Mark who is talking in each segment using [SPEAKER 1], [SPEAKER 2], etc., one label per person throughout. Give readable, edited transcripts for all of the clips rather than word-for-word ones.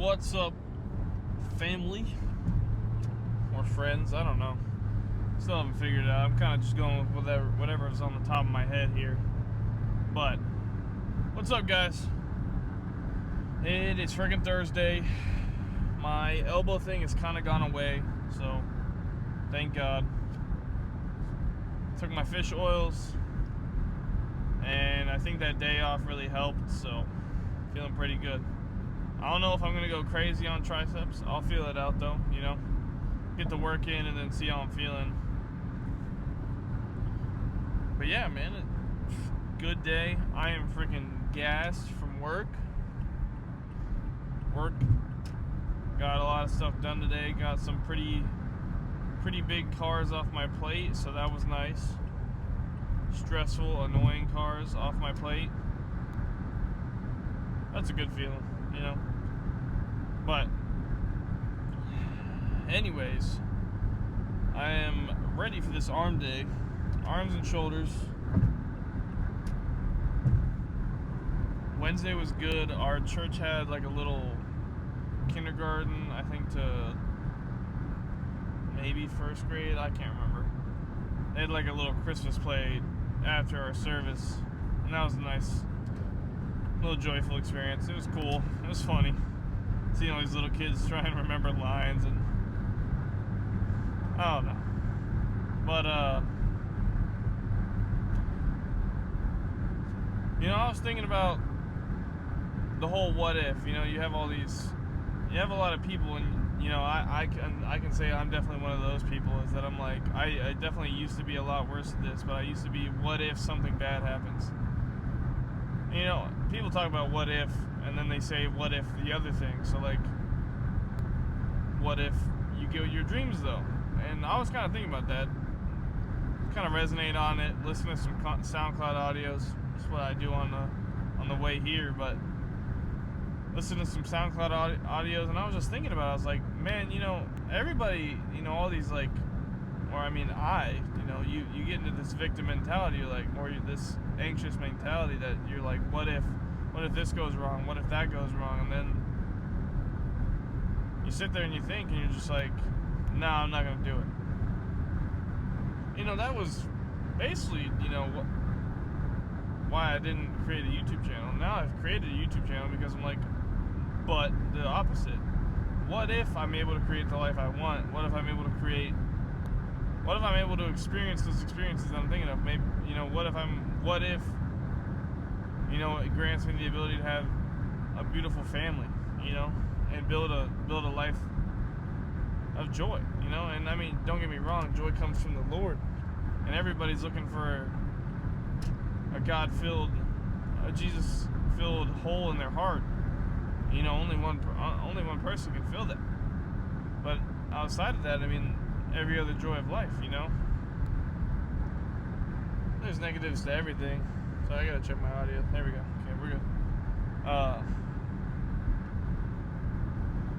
[SPEAKER 1] What's up, family? Or friends? I don't know. Still haven't figured it out. I'm kind of just going with whatever's on the top of my head here. But, what's up, guys? It is freaking Thursday. My elbow thing has kind of gone away, so thank God. Took my fish oils, and I think that day off really helped, so feeling pretty good. I don't know if I'm going to go crazy on triceps. I'll feel it out, though, you know. Get the work in and then see how I'm feeling. But yeah, man, good day. I am freaking gassed from work. Got a lot of stuff done today. Got some pretty big cars off my plate, so that was nice. Stressful, annoying cars off my plate. That's a good feeling, you know. But anyways, I am ready for this arm day. Arms and shoulders. Wednesday was good. Our church had like a little kindergarten, I think, to maybe first grade, I can't remember. They had like a little Christmas play after our service, and that was a nice little joyful experience. It was cool. It was funny seeing all these little kids try and remember lines, and I don't know. But you know, I was thinking about the whole what if. You know, you have a lot of people, and you know, I can say I'm definitely one of those people. Is that I'm like, I definitely used to be a lot worse at this, but I used to be, what if something bad happens? You know, people talk about what if, and then they say what if the other thing. So like, what if you get your dreams though? And I was kind of thinking about that. Kind of resonate on it. Listen to some SoundCloud audios. That's what I do on the way here, but listen to some SoundCloud audios, and I was just thinking about it. I was like, man, you know, everybody, you know, all these like, or I mean, you know, you get into this victim mentality, like, or this anxious mentality that you're like, what if this goes wrong? What if that goes wrong? And then you sit there and you think, and you're just like, no, I'm not gonna do it. You know, that was basically, you know, why I didn't create a YouTube channel. Now I've created a YouTube channel because I'm like, but the opposite. What if I'm able to create the life I want? What if I'm able to experience those experiences that I'm thinking of? Maybe, you know, what if, you know, it grants me the ability to have a beautiful family, you know, and build a life of joy, you know. And I mean, don't get me wrong, joy comes from the Lord, and everybody's looking for a God-filled, a Jesus-filled hole in their heart. You know, only one person can fill that. But outside of that, I mean, every other joy of life, you know. There's negatives to everything. So I gotta check my audio. There we go. Okay, we're good.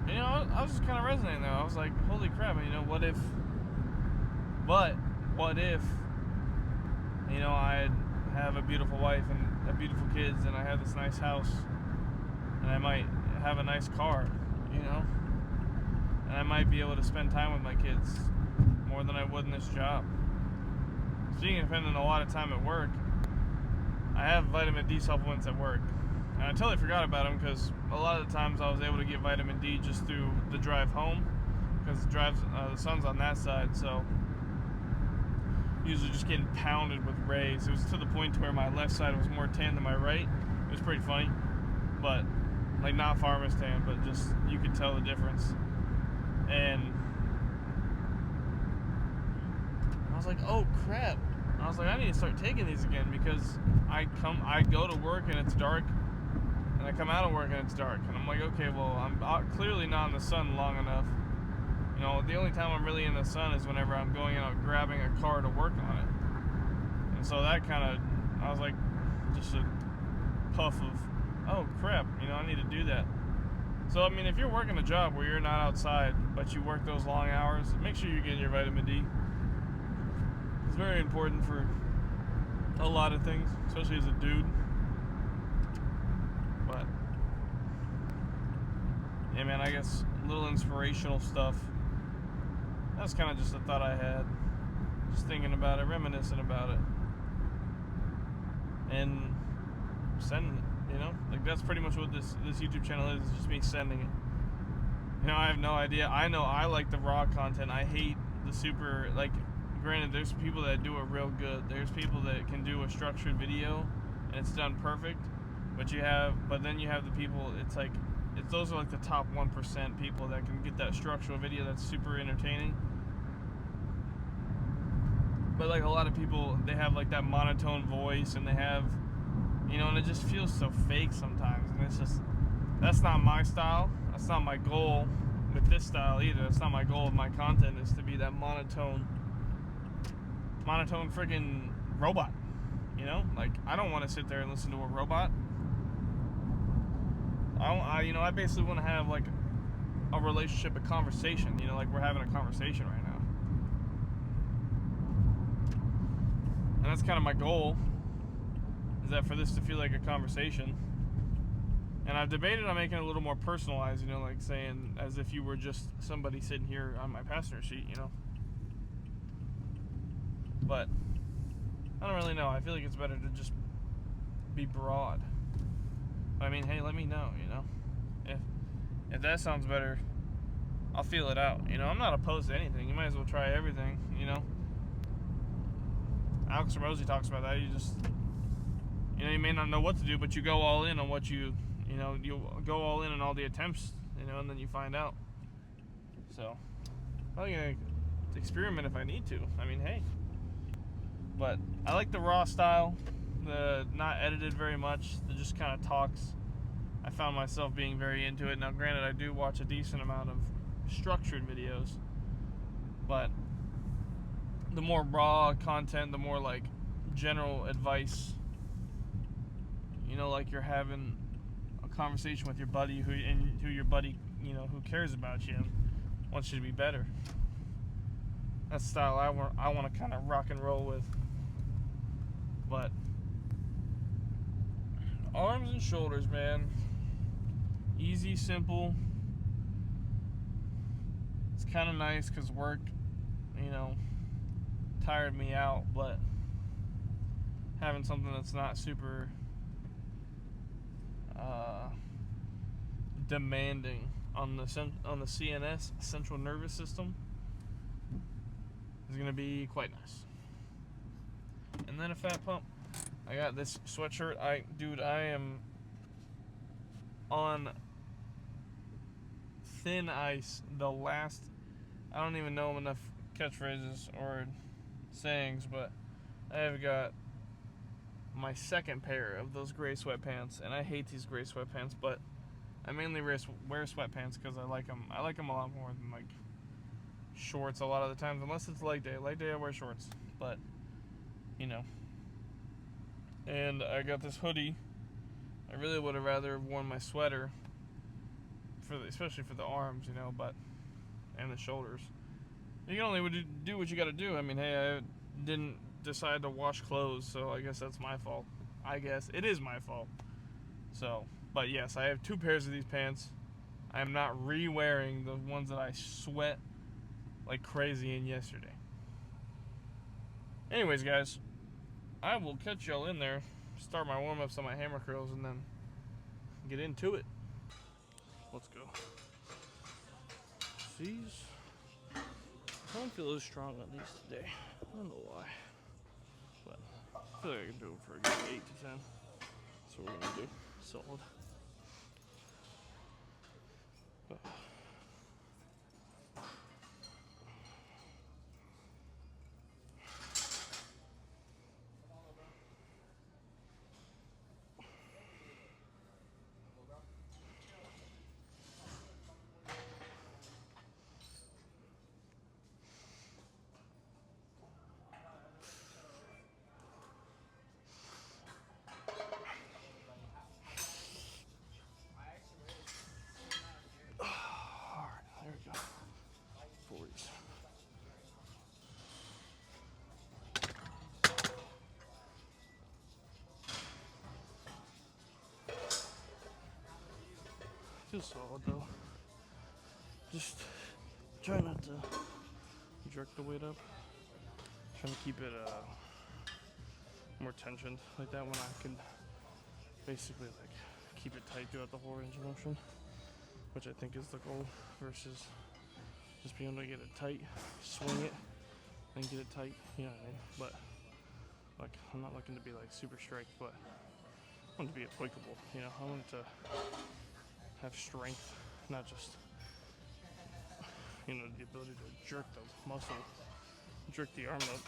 [SPEAKER 1] You know, I was just kind of resonating there. I was like, holy crap, you know, what if, you know, I have a beautiful wife and beautiful kids, and I have this nice house, and I might have a nice car, you know, and I might be able to spend time with my kids more than I would in this job. Speaking of spending a lot of time at work, I have vitamin D supplements at work, and I totally forgot about them because a lot of the times I was able to get vitamin D just through the drive home, because the sun's on that side, so usually just getting pounded with rays. It was to the point to where my left side was more tan than my right. It was pretty funny, but like not farmer's tan, but just you could tell the difference. And I was like, oh crap. I was like, I need to start taking these again, because I go to work and it's dark, and I come out of work and it's dark, and I'm like, okay, well, I'm clearly not in the sun long enough. You know, the only time I'm really in the sun is whenever I'm going out grabbing a car to work on it. And so that kind of, I was like, just a puff of, oh crap, you know, I need to do that. So, I mean, if you're working a job where you're not outside, but you work those long hours, make sure you're getting your vitamin D. It's very important for a lot of things, especially as a dude. But yeah, man, I guess a little inspirational stuff. That's kind of just a thought I had. Just thinking about it, reminiscing about it. And sending it, you know? Like, that's pretty much what this YouTube channel is just me sending it. You know, I have no idea. I know I like the raw content. I hate the super, like, granted, there's people that do it real good. There's people that can do a structured video and it's done perfect. But then you have the people, it's like, those are like the top 1% people that can get that structural video that's super entertaining. But like a lot of people, they have like that monotone voice and they have, you know, and it just feels so fake sometimes. And it's just, that's not my style. That's not my goal with this style either. That's not my goal of my content, is to be that monotone freaking robot. You know, like, I don't want to sit there and listen to a robot. I basically want to have like a relationship, a conversation. You know, like we're having a conversation right now, and that's kind of my goal. Is that for this to feel like a conversation? And I've debated on making it a little more personalized. You know, like saying as if you were just somebody sitting here on my passenger seat. You know, but I don't really know. I feel like it's better to just be broad. I mean, hey, let me know, you know. If that sounds better, I'll feel it out. You know, I'm not opposed to anything. You might as well try everything, you know. Alex Ramosi talks about that. You may not know what to do, but you go all in on what you go all in on all the attempts, you know, and then you find out. So, I'm going to experiment if I need to. I mean, hey. But I like the raw style, the not edited very much, the just kind of talks. I found myself being very into it. Now, granted, I do watch a decent amount of structured videos, but the more raw content, the more like general advice, you know, like you're having a conversation with your buddy who your buddy, you know, who cares about you and wants you to be better. That's the style I want to kind of rock and roll with. But arms and shoulders, man. Easy, simple. It's kind of nice because work, you know, tired me out, but having something that's not super demanding on the CNS, central nervous system, is going to be quite nice. And then a fat pump. I got this sweatshirt. I am on thin ice. I don't even know enough catchphrases or sayings, but I have got my second pair of those gray sweatpants, and I hate these gray sweatpants, but I mainly wear sweatpants because I like them. I like them a lot more than like shorts a lot of the times, unless it's leg day. Leg day I wear shorts, but you know. And I got this hoodie. I really would have rather worn my sweater, especially for the arms, you know, and the shoulders. You can only do what you got to do. I mean, hey, I didn't decide to wash clothes, so I guess that's my fault. I guess it is my fault. So, but yes, I have 2 pairs of these pants. I am not re-wearing the ones that I sweat like crazy in yesterday. Anyways, guys, I will catch y'all in there, start my warm-ups on my hammer curls, and then get into it. Let's go. These, I don't feel as strong on these today. I don't know why, but I feel like I can do them for a good 8 to 10. That's what we're gonna do. Solid. There we go. 40s. Feels solid though. just try not to jerk the weight up. Trying to keep it more tensioned like that when I can basically like keep it tight throughout the whole range of motion, which I think is the goal, versus just being able to get it tight, swing it, and get it tight, you know what I mean? But like, I'm not looking to be like super strength, but I want it to be applicable, you know? I want it to have strength, not just, you know, the ability to jerk the muscle, jerk the arm up.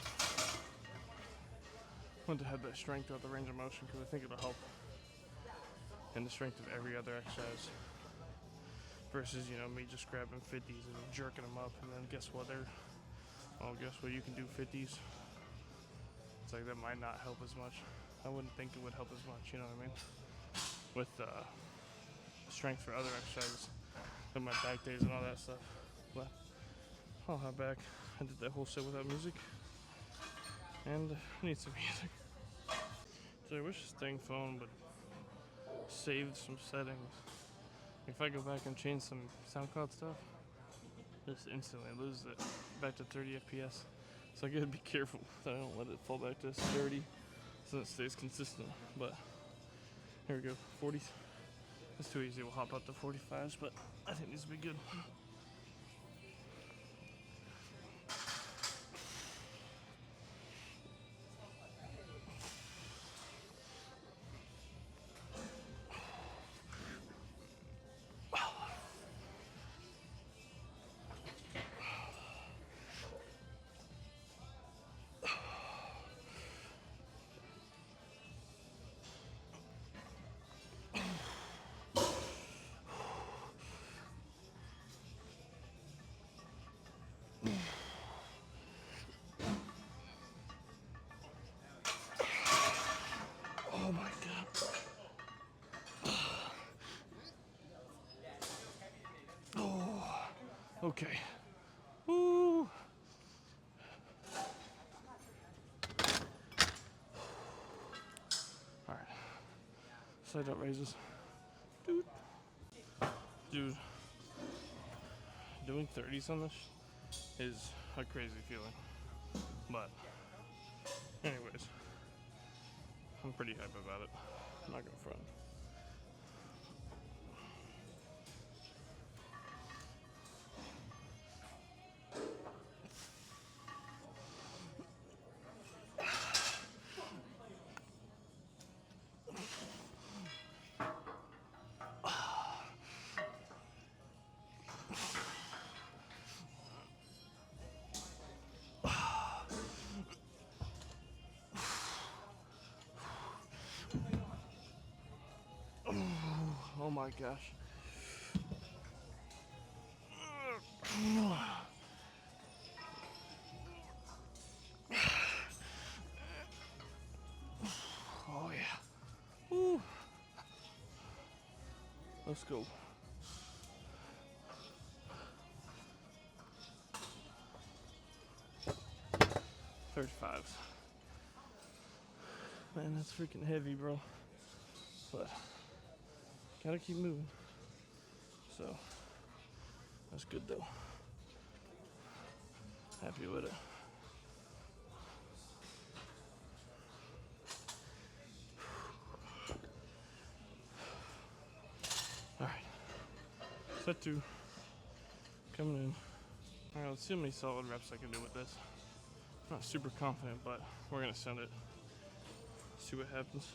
[SPEAKER 1] I want to have that strength throughout the range of motion because I think it'll help in the strength of every other exercise. Versus, you know, me just grabbing 50s and jerking them up, and then guess what? Guess what? You can do 50s. It's like that might not help as much. I wouldn't think it would help as much, you know what I mean? With strength for other exercises, with my back days and all that stuff. But I'll have back. I did that whole set without music, and I need some music. So I wish this dang phone would save some settings. If I go back and change some SoundCloud stuff, just instantly loses it back to 30 FPS. So I gotta be careful that I don't let it fall back to 30 so it stays consistent. But here we go, 40s. It's too easy, we'll hop up to 45s, but I think these will be good. Oh my god. Oh, okay. Woo. Alright. Side up raises. Dude. Doing 30s on this is a crazy feeling. But, anyways, I'm pretty hype about it. I'm not gonna front. Oh my gosh. Oh yeah. Woo. Let's go. $35. Man, that's freaking heavy, bro. But gotta keep moving. So that's good though. Happy with it. Alright. Set 2. Coming in. Alright, let's see how many solid reps I can do with this. I'm not super confident, but we're gonna send it. See what happens.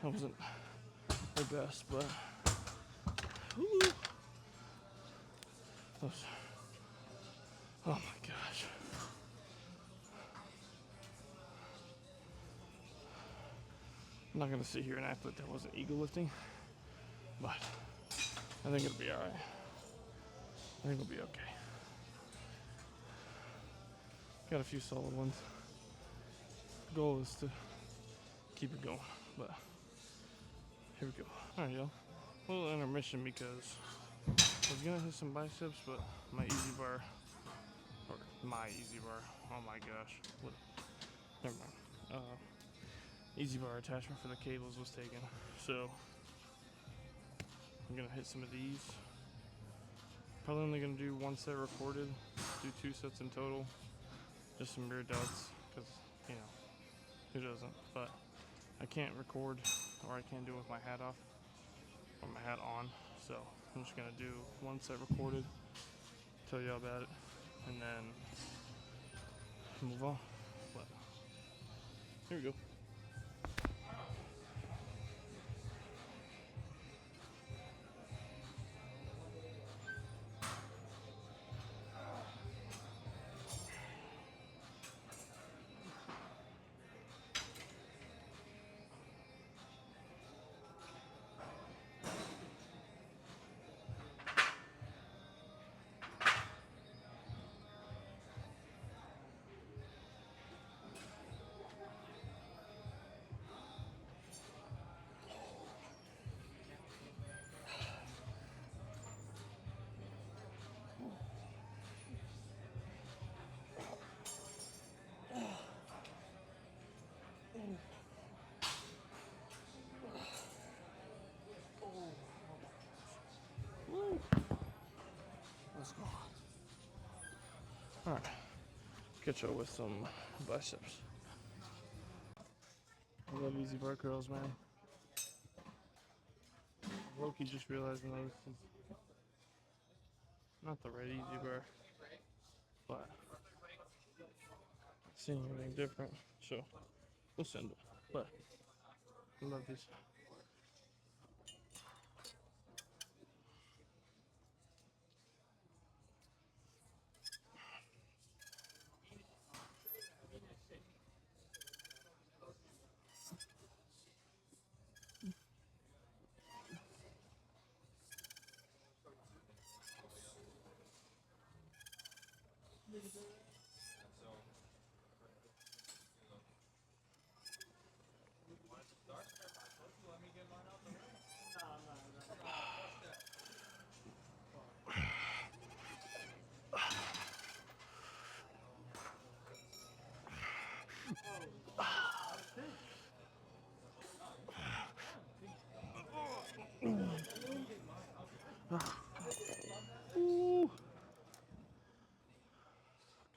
[SPEAKER 1] That wasn't the best, but was, oh my gosh. I'm not gonna sit here and act like that wasn't ego lifting, but I think it'll be alright. I think it'll be okay. Got a few solid ones. The goal is to keep it going, but here we go. Alright, y'all. A little intermission because I was gonna hit some biceps, but my easy bar, oh my gosh. What? Never mind. Easy bar attachment for the cables was taken. So I'm gonna hit some of these. Probably only gonna do one set recorded, do 2 sets in total. Just some rear delts, because, you know, who doesn't? But I can't record, or I can't do it with my hat off, or my hat on. So I'm just gonna do 1 set recorded, tell y'all about it, and then move on. But here we go. Let's go. Alright, catch up with some biceps. I love easy bar curls, man. Loki just realizing those. Not the right easy bar, but seeing anything different, so we'll send it. But I love these. Ooh.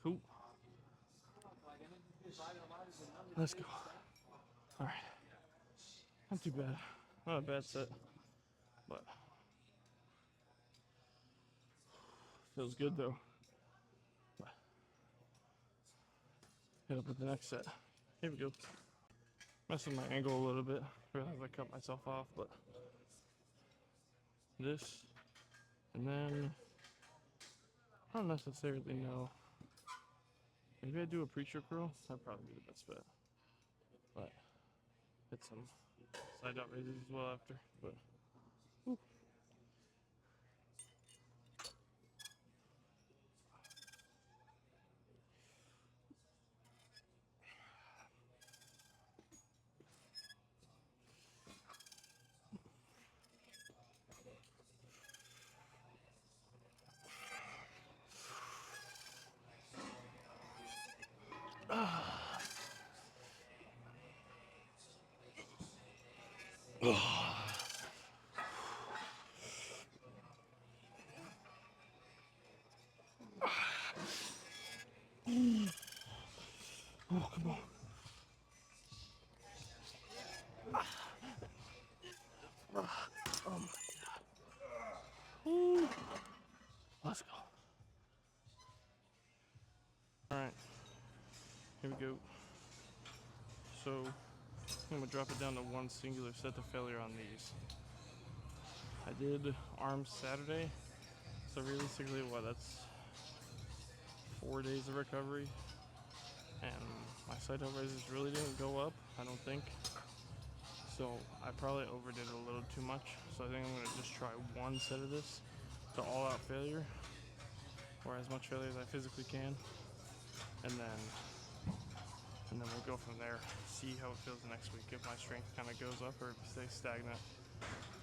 [SPEAKER 1] Cool. Let's go. Alright. Not too bad. Not a bad set. But feels good though. But hit up with the next set. Here we go. Messing my angle a little bit. Realize I cut myself off, but this, and then I don't necessarily know. Maybe I do a preacher curl. That'd probably be the best bet. But hit some side out raises as well after. But whew. Oh, come on. Oh my god. Ooh. Let's go. Alright. Here we go. So, I'm I'm gonna drop it down to one singular set to failure on these. I did arms Saturday, so realistically, that's 4 days of recovery, and my side hill raises really didn't go up, I don't think. So I probably overdid it a little too much. So I think I'm gonna just try one set of this to all out failure, or as much failure as I physically can, and then we'll go from there. See how it feels next week, if my strength kind of goes up or if it stays stagnant.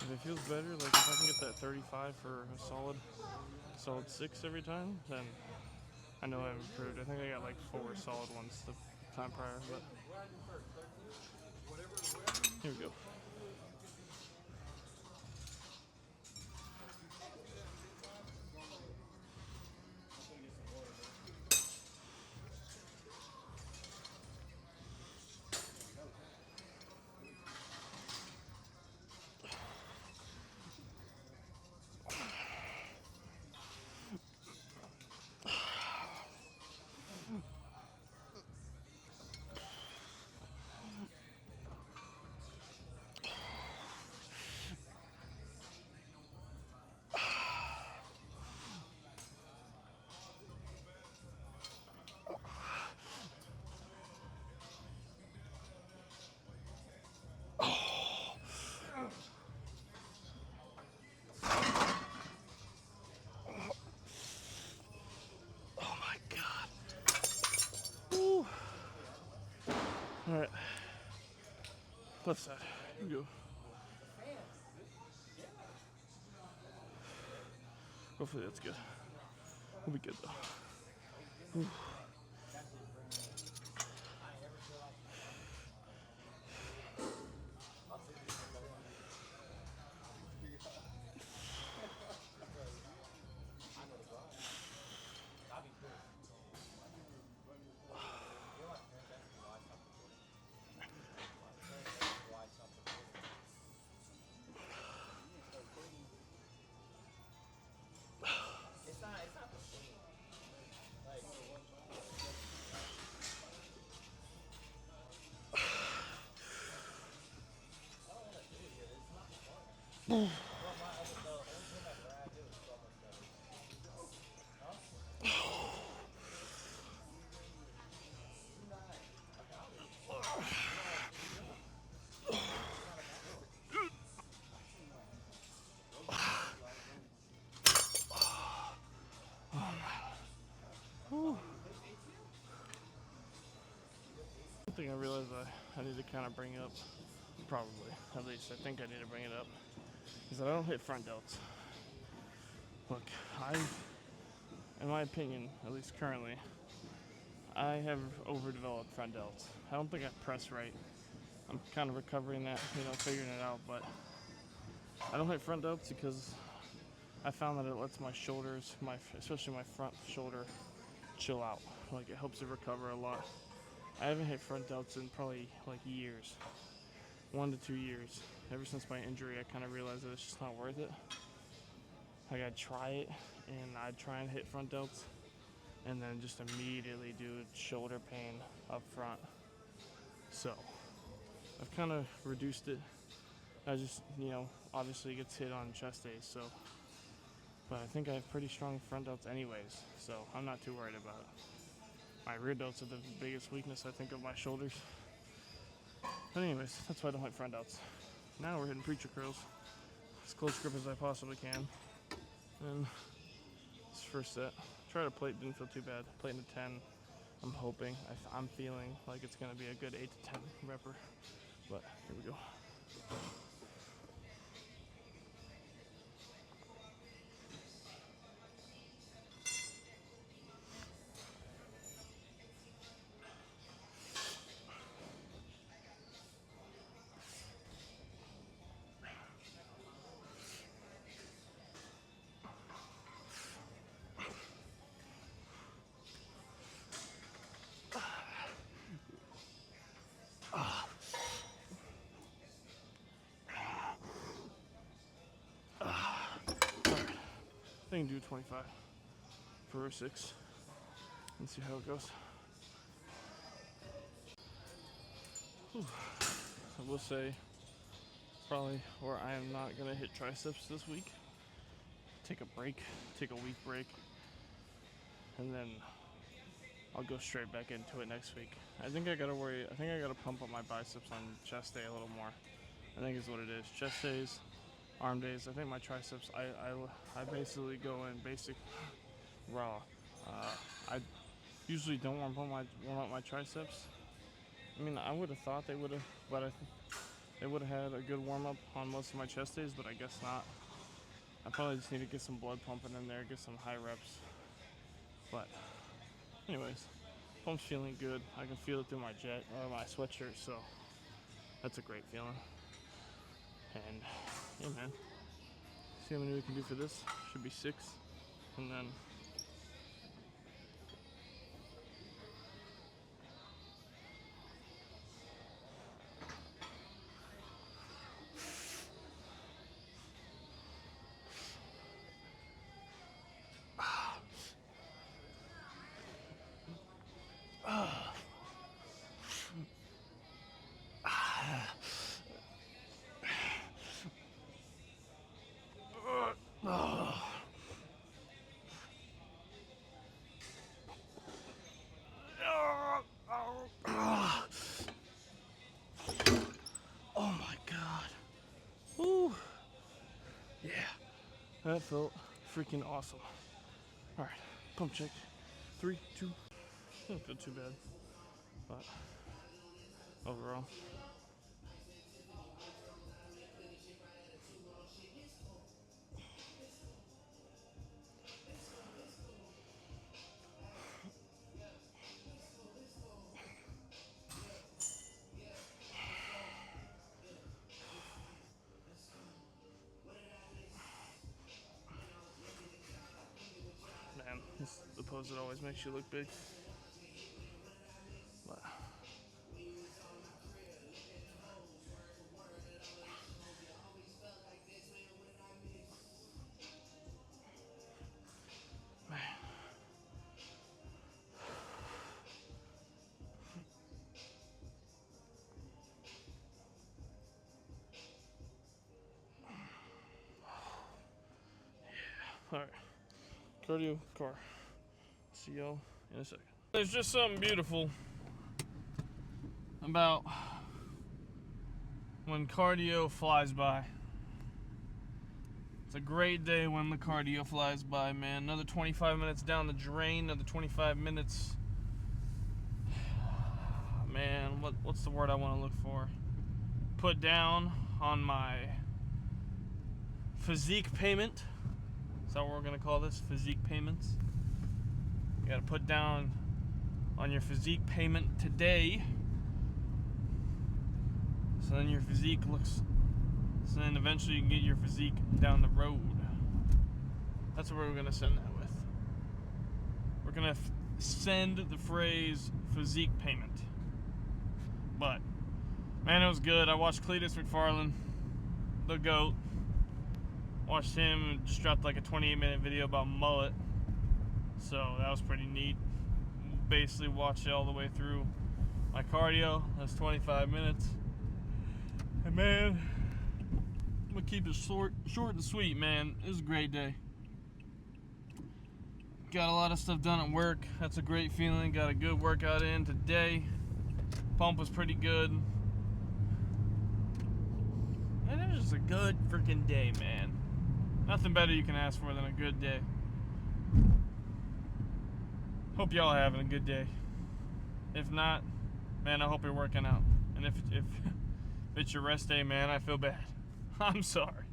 [SPEAKER 1] If it feels better, like if I can get that 35 for a solid 6 every time, then I know I've improved. I think I got like 4 solid ones the time prior, but here we go. Alright, left side, here we go. Hopefully that's good. We'll be good though. Whew. One thing I realized I need to kind of bring up, probably, at least I think I need to bring it up, is that I don't hit front delts. Look, in my opinion, at least currently, I have overdeveloped front delts. I don't think I press right. I'm kind of recovering that, figuring it out, but I don't hit front delts because I found that it lets my shoulders, especially my front shoulder, chill out. Like, it helps it recover a lot. I haven't hit front delts in probably like years, 1 to 2 years. Ever since my injury, I kind of realized that it's just not worth it. Like, I'd try it, and I'd try and hit front delts, and then just immediately do shoulder pain up front. So I've kind of reduced it. I just, obviously it gets hit on chest days, so. But I think I have pretty strong front delts anyways, so I'm not too worried about it. My rear delts are the biggest weakness, I think, of my shoulders. But anyways, that's why I don't like front delts. Now we're hitting preacher curls. As close grip as I possibly can. And this first set. Tried a plate, didn't feel too bad. Plate into 10. I'm hoping, I'm feeling like it's going to be a good 8 to 10 repper. But here we go. I think I can do 25 for row 6 and see how it goes. Whew. will say probably where I am not gonna hit triceps this week. Take a break, take a week break, and then I'll go straight back into it next week. I think I gotta pump up my biceps on chest day a little more. I think is what it is. Chest days, arm days. I think my triceps, I basically go in basic raw. I usually don't warm up my triceps. I mean, I would have thought they would have, but they would have had a good warm up on most of my chest days, but I guess not. I probably just need to get some blood pumping in there, get some high reps. But, anyways, pump's feeling good. I can feel it through my my sweatshirt, so that's a great feeling. And yeah, man, see how many we can do for this? Should be 6, and then. Oh my god. Woo. Yeah. That felt freaking awesome. Alright, pump check. 3, 2. Didn't feel too bad. But overall. Man, this is the pose that always makes you look big. But man. Yeah. Alright. Cardio car. See y'all in a second. There's just something beautiful about when cardio flies by. It's a great day when the cardio flies by, man. Another 25 minutes down the drain, another 25 minutes. Man, what's the word I want to look for? Put down on my physique payment. Is that what we're going to call this? Physique payments? You got to put down on your physique payment today. So then your physique looks... So then eventually you can get your physique down the road. That's what we're going to send that with. We're going to send the phrase physique payment. But, man, it was good. I watched Cletus McFarland, the GOAT. Watched him, just dropped like a 28-minute video about mullet. So that was pretty neat. Basically watched it all the way through my cardio. That's 25 minutes. And man, I'm gonna keep it short and sweet, man. It was a great day. Got a lot of stuff done at work. That's a great feeling. Got a good workout in today. Pump was pretty good. And it was just a good freaking day, man. Nothing better you can ask for than a good day. Hope y'all are having a good day. If not, man, I hope you're working out. And if it's your rest day, man, I feel bad. I'm sorry.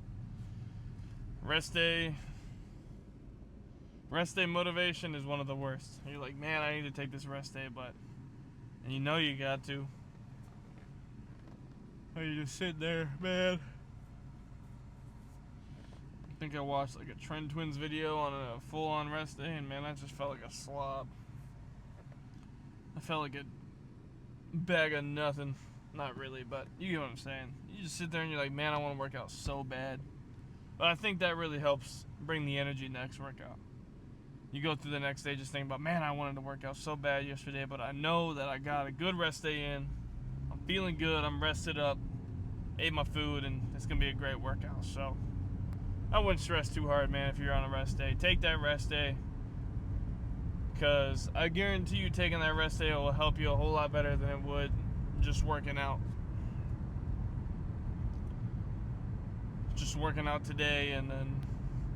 [SPEAKER 1] Rest day motivation is one of the worst. You're like, man, I need to take this rest day, and you know you got to. Or you just sit there, man. I think I watched like a Trend Twins video on a full-on rest day, and man, I just felt like a slob. I felt like a bag of nothing. Not really, but you get what I'm saying. You just sit there and you're like, man, I want to work out so bad. But I think that really helps bring the energy next workout. You go through the next day just thinking about, man, I wanted to work out so bad yesterday, but I know that I got a good rest day in. I'm feeling good. I'm rested up. ate my food, and it's gonna be a great workout. So I wouldn't stress too hard, man. If you're on a rest day, take that rest day, because I guarantee you taking that rest day will help you a whole lot better than it would just working out. Just working out today, and then,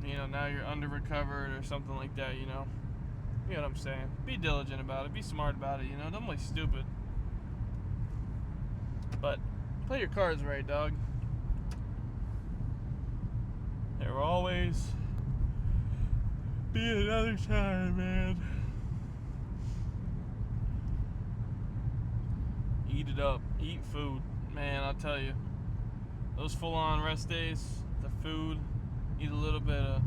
[SPEAKER 1] you know, now you're under recovered or something like that, you know. You know what I'm saying? Be diligent about it. Be smart about it, you know. Don't play stupid. But play your cards right, dog. There will always be another time, man. Eat it up. Eat food. Man, I'll tell you. Those full-on rest days, the food, eat a little bit of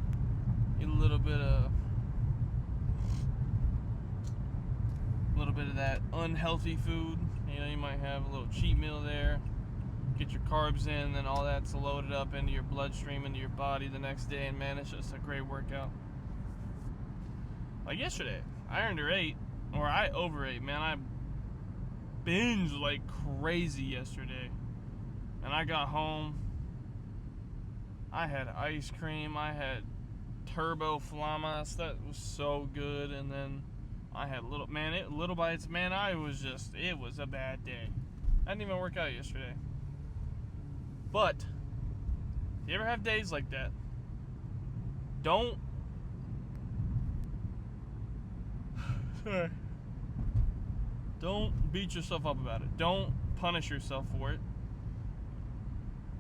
[SPEAKER 1] that unhealthy food. You know, you might have a little cheat meal there. Get your carbs in, then all that's loaded up into your bloodstream, into your body the next day, and man, it's just a great workout. Like yesterday, I overate, man. I binged like crazy yesterday. And I got home, I had ice cream, I had turbo flamas, that was so good, and then I had little bites, man. It was a bad day. I didn't even work out yesterday. But if you ever have days like that, don't beat yourself up about it. Don't punish yourself for it.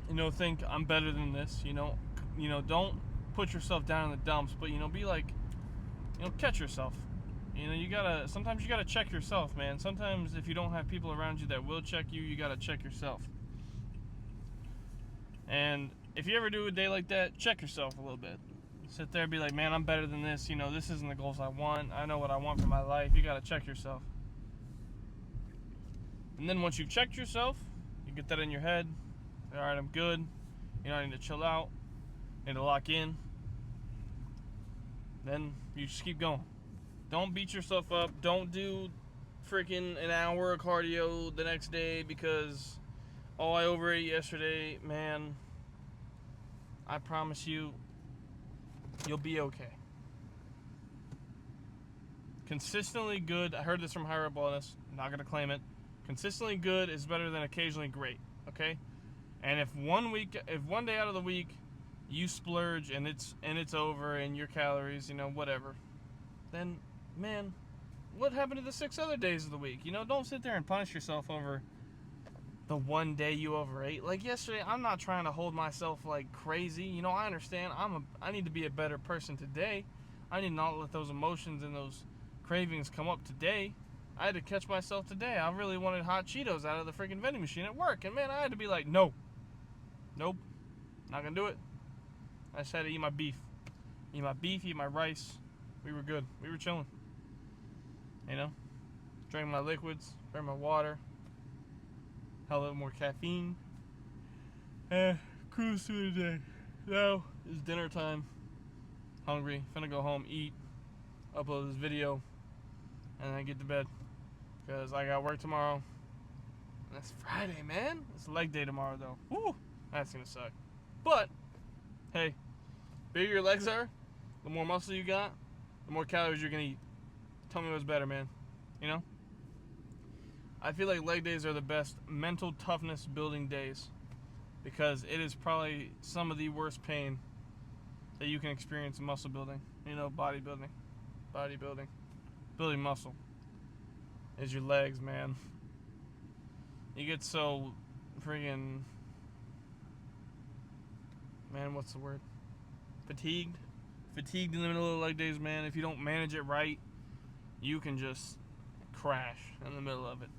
[SPEAKER 1] You know, think I'm better than this. You know, don't put yourself down in the dumps. But, you know, be like, you know, catch yourself. You know, sometimes you gotta check yourself, man. Sometimes if you don't have people around you that will check you, you gotta check yourself. And if you ever do a day like that, check yourself a little bit. Sit there and be like, man, I'm better than this. You know, this isn't the goals I want. I know what I want for my life. You gotta check yourself. And then once you've checked yourself, you get that in your head. All right, I'm good. You know, I need to chill out. I need to lock in. Then you just keep going. Don't beat yourself up. Don't do freaking an hour of cardio the next day because, oh, I overate yesterday. Man, I promise you, you'll be okay. Consistently good. I heard this from higher up wellness. I'm not going to claim it. Consistently good is better than occasionally great. Okay? And if one day out of the week you splurge and it's over and your calories, you know, whatever, then, man, what happened to the 6 other days of the week? You know, don't sit there and punish yourself over the one day you overate. Like yesterday, I'm not trying to hold myself like crazy. You know, I understand. I need to be a better person today. I need not let those emotions and those cravings come up today. I had to catch myself today. I really wanted hot Cheetos out of the freaking vending machine at work, and man, I had to be like, nope, not gonna do it. I just had to eat my beef, eat my rice. We were good. We were chilling. You know, drank my liquids, drank my water, had a little more caffeine. Cruise through the day. Now it's dinner time. Hungry. Finna go home, eat, upload this video, and then get to bed. Because I got work tomorrow. And it's Friday, man. It's leg day tomorrow, though. Woo! That's gonna suck. But, hey, bigger your legs are, the more muscle you got, the more calories you're gonna eat. Tell me what's better, man. You know? I feel like leg days are the best mental toughness building days because it is probably some of the worst pain that you can experience in muscle building. You know, bodybuilding, building muscle is your legs, man. You get so friggin', man, what's the word? Fatigued in the middle of leg days, man. If you don't manage it right, you can just crash in the middle of it.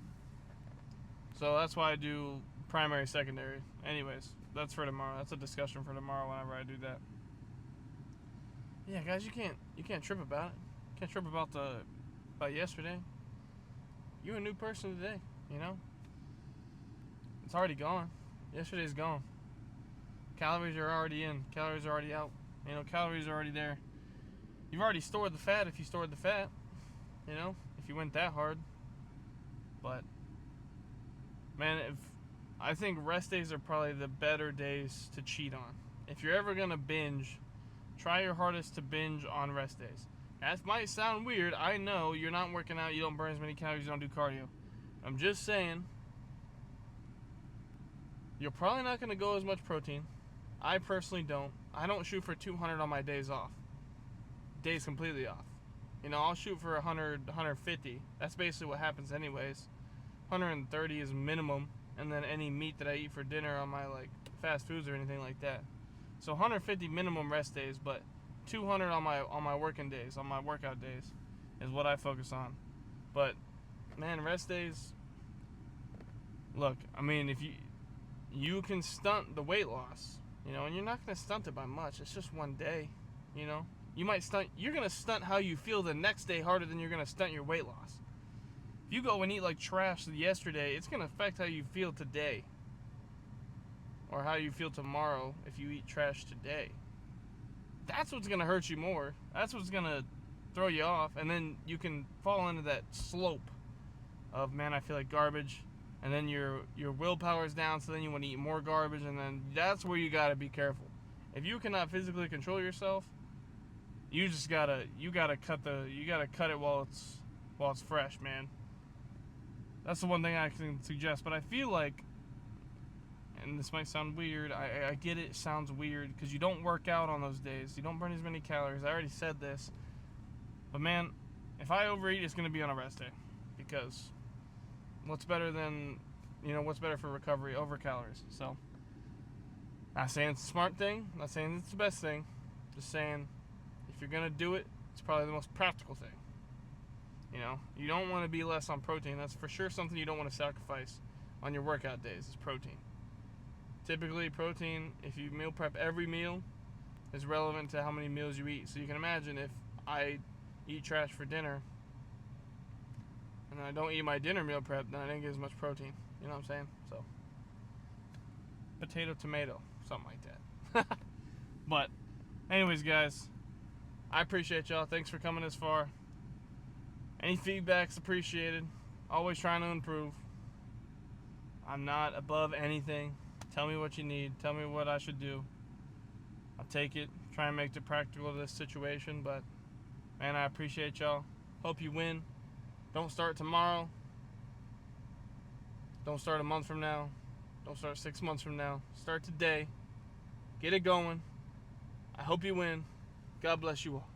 [SPEAKER 1] So that's why I do primary, secondary. Anyways, that's for tomorrow. That's a discussion for tomorrow whenever I do that. Yeah, guys, you can't trip about it. You can't trip about yesterday. You're a new person today, you know? It's already gone. Yesterday's gone. Calories are already in. Calories are already out. You know, calories are already there. You've already stored the fat if you stored the fat. You know, if you went that hard. But, man, I think rest days are probably the better days to cheat on. If you're ever gonna binge, try your hardest to binge on rest days. That might sound weird. I know you're not working out, you don't burn as many calories, you don't do cardio. I'm just saying, you're probably not gonna go as much protein. I personally don't. I don't shoot for 200 on my days off. Days completely off. You know, I'll shoot for 100, 150. That's basically what happens anyways. 130 is minimum, and then any meat that I eat for dinner on my like fast foods or anything like that. So 150 minimum rest days, but 200 on my working days, on my workout days, is what I focus on. But man, rest days. Look, I mean, if you can stunt the weight loss, you know, and you're not going to stunt it by much. It's just one day, you know. You're going to stunt how you feel the next day harder than you're going to stunt your weight loss. If you go and eat like trash yesterday, it's going to affect how you feel today. Or how you feel tomorrow if you eat trash today. That's what's going to hurt you more. That's what's going to throw you off. And then you can fall into that slope of, man, I feel like garbage. And then your willpower is down, so then you want to eat more garbage. And then that's where you got to be careful. If you cannot physically control yourself, you gotta cut it while it's fresh, man. That's the one thing I can suggest. But I feel like, and this might sound weird, I get it sounds weird because you don't work out on those days. You don't burn as many calories. I already said this. But man, if I overeat, it's going to be on a rest day. Because what's better for recovery? Over calories. So, not saying it's a smart thing. Not saying it's the best thing. Just saying, if you're going to do it, it's probably the most practical thing. You know, you don't want to be less on protein. That's for sure something you don't want to sacrifice on your workout days is protein. Typically, protein, if you meal prep every meal, is relevant to how many meals you eat. So you can imagine if I eat trash for dinner and I don't eat my dinner meal prep, then I didn't get as much protein. You know what I'm saying? So, potato, tomato, something like that. But, anyways, guys, I appreciate y'all. Thanks for coming this far. Any feedback's appreciated. Always trying to improve. I'm not above anything. Tell me what you need. Tell me what I should do. I'll take it. Try and make it practical to this situation. But, man, I appreciate y'all. Hope you win. Don't start tomorrow. Don't start a month from now. Don't start 6 months from now. Start today. Get it going. I hope you win. God bless you all.